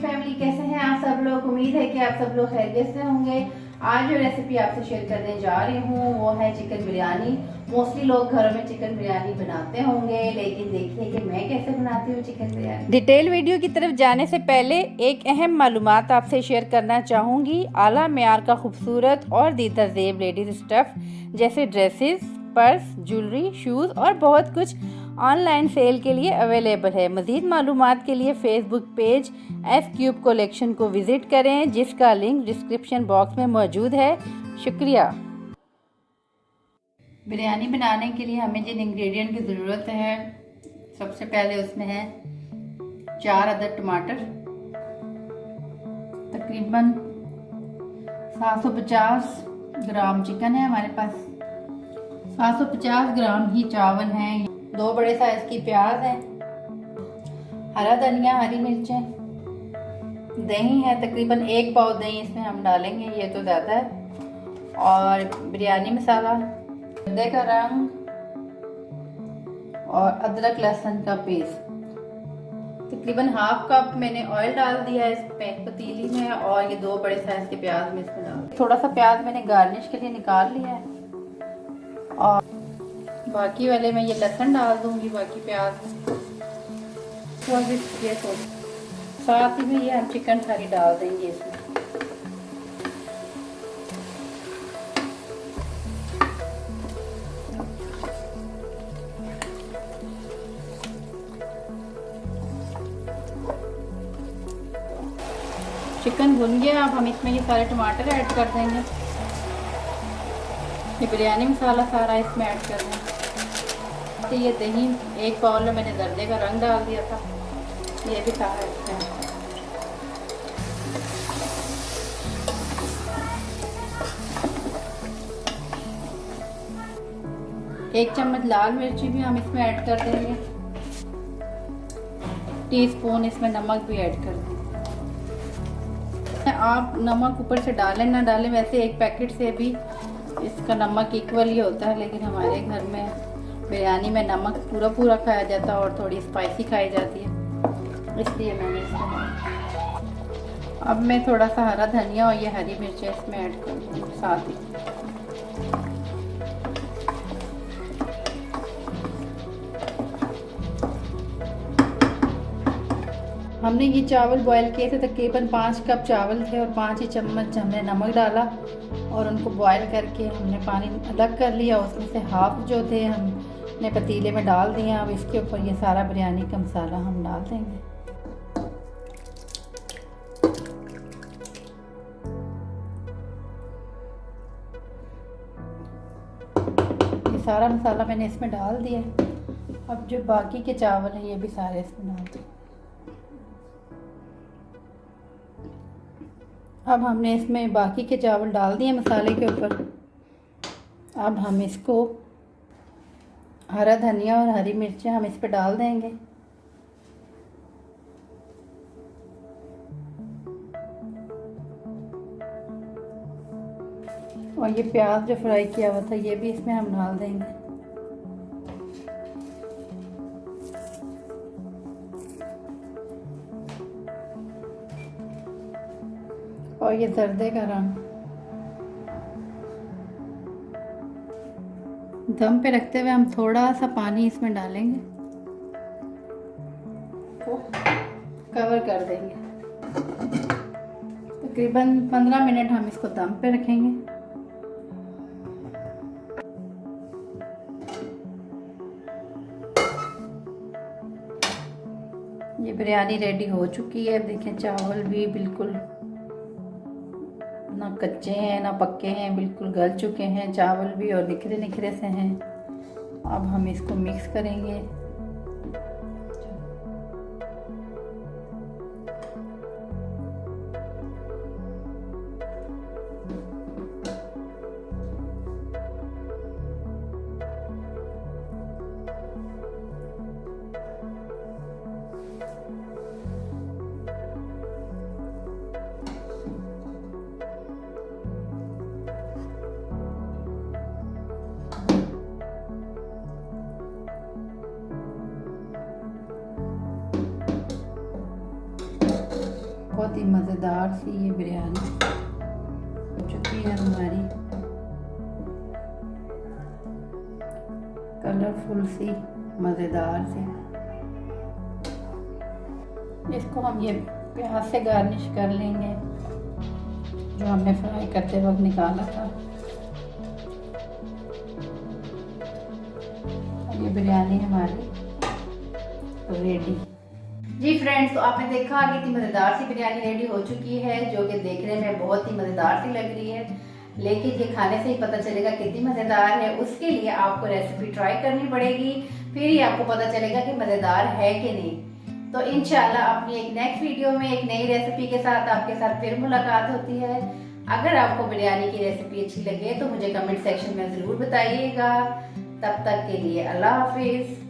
Family, कैसे हैं आप सब लोग। उम्मीद है कि आप सब लोग खैरियत से होंगे। आज जो रेसिपी आपसे शेयर करने जा रही हूँ वो है चिकन बिरयानी। मोस्टली लोग घरों में चिकन बिरयानी बनाते होंगे, लेकिन देखिए कि मैं कैसे बनाती हूँ चिकन बिरयानी। डिटेल वीडियो की तरफ जाने से पहले एक अहम मालूमात आपसे शेयर करना चाहूँगी। आला मेयार का खूबसूरत और दीदा ज़ेब लेडीज स्टफ जैसे ड्रेसेस, पर्स, ज्वेलरी, शूज़ और बहुत कुछ ऑनलाइन सेल के लिए अवेलेबल है। मज़ीद मालूमात के लिए Facebook page F cube collection को विज़िट करें, जिसका लिंक डिस्क्रिप्शन बॉक्स में मौजूद है। शुक्रिया। बिरयानी बनाने के लिए हमें जिन इंग्रेडिएंट की ज़रूरत है, सबसे पहले उसमें है 4 अदद टमाटर, तकरीबन 750 ग्राम चिकन है हमारे पास, 750 ग्राम ही चावल हैं, 2 बड़े साइज की प्याज है, हरा धनिया, हरी मिर्चें, दही है, तकरीबन 1 पाव दही इसमें हम डालेंगे, ये तो ज़्यादा है, और बिरयानी मसाला, हल्दी का रंग और अदरक लहसुन का पेस्ट। तकरीबन हाफ कप मैंने ऑयल डाल दिया है इस पतीली में, और ये 2 बड़े साइज के प्याज में इसमें डाल, थोड़ा सा प्याज मैंने गार्निश के लिए निकाल लिया है, और बाकी वाले में ये लहसुन डाल दूंगी, बाकी प्याज ये तो साथ ही में ये हम चिकन थाली डाल देंगे इसमें। चिकन भुन गया, अब हम इसमें ये सारे टमाटर ऐड कर देंगे, ये बिरयानी मसाला सारा इसमें ऐड कर देंगे। तो ये दही 1 बाउल में मैंने दर्दे का रंग डाल दिया था, ये भी सारा इसमें। 1 चम्मच लाल मिर्ची भी हम इसमें ऐड कर देंगे, टीस्पून इसमें नमक भी ऐड कर देंगे। आप नमक ऊपर से डालें ना डालें, वैसे 1 पैकेट से भी इसका नमक इक्वल ही होता है, लेकिन हमारे घर में बिरयानी में नमक पूरा खाया जाता है और थोड़ी स्पाइसी खाई जाती है, इसलिए मैंने इसमें। अब मैं थोड़ा सा हरा धनिया और ये हरी मिर्चें इसमें ऐड कर दूँगी साथ ही। हमने ये चावल बॉईल किए थे, तकरीबन 5 कप चावल थे और 5 ही चम्मच हमने नमक डाला और उनको बॉईल करके हमने पानी अलग कर लिया। उसमें से हाफ जो थे हमने पतीले में डाल दिए। अब इसके ऊपर ये सारा बिरयानी का मसाला हम डाल देंगे। ये सारा मसाला मैंने इसमें डाल दिया। अब जो बाकी के चावल हैं ये भी सारे इसमें डाल दें। अब हमने इसमें बाकी के चावल डाल दिए मसाले के ऊपर। अब हम इसको हरा धनिया और हरी मिर्चें हम इस पर डाल देंगे। और ये प्याज जो फ्राई किया हुआ था ये भी इसमें हम डाल देंगे। और ये जर्दे का रंग। दम पे रखते हुए हम थोड़ा सा पानी इसमें डालेंगे, कवर कर देंगे। तकरीबन 15 मिनट हम इसको दम पे रखेंगे। ये बिरयानी रेडी हो चुकी है। देखें चावल भी बिल्कुल ना कच्चे हैं ना पक्के हैं, बिल्कुल गल चुके हैं चावल भी और निखरे निखरे से हैं। अब हम इसको मिक्स करेंगे। बहुत ही मज़ेदार सी ये बिरयानी हो चुकी है हमारी, कलरफुल सी, मज़ेदार सी। इसको हम ये प्याज से गार्निश कर लेंगे जो हमने फ्राई करते वक्त निकाला था। ये बिरयानी हमारी रेडी। जी फ्रेंड्स, तो आपने देखा कि इतनी मज़ेदार सी बिरयानी रेडी हो चुकी है, जो कि देखने में बहुत ही मज़ेदार सी लग रही है, लेकिन ये खाने से ही पता चलेगा कितनी मज़ेदार है। उसके लिए आपको रेसिपी ट्राई करनी पड़ेगी, फिर ही आपको पता चलेगा कि मज़ेदार है कि नहीं। तो इंशाल्लाह अपनी एक नेक्स्ट वीडियो में एक नई रेसिपी के साथ आपके साथ फिर मुलाकात होती है। अगर आपको बिरयानी की रेसिपी अच्छी लगे तो मुझे कमेंट सेक्शन में ज़रूर बताइएगा। तब तक के लिए अल्लाह हाफिज़।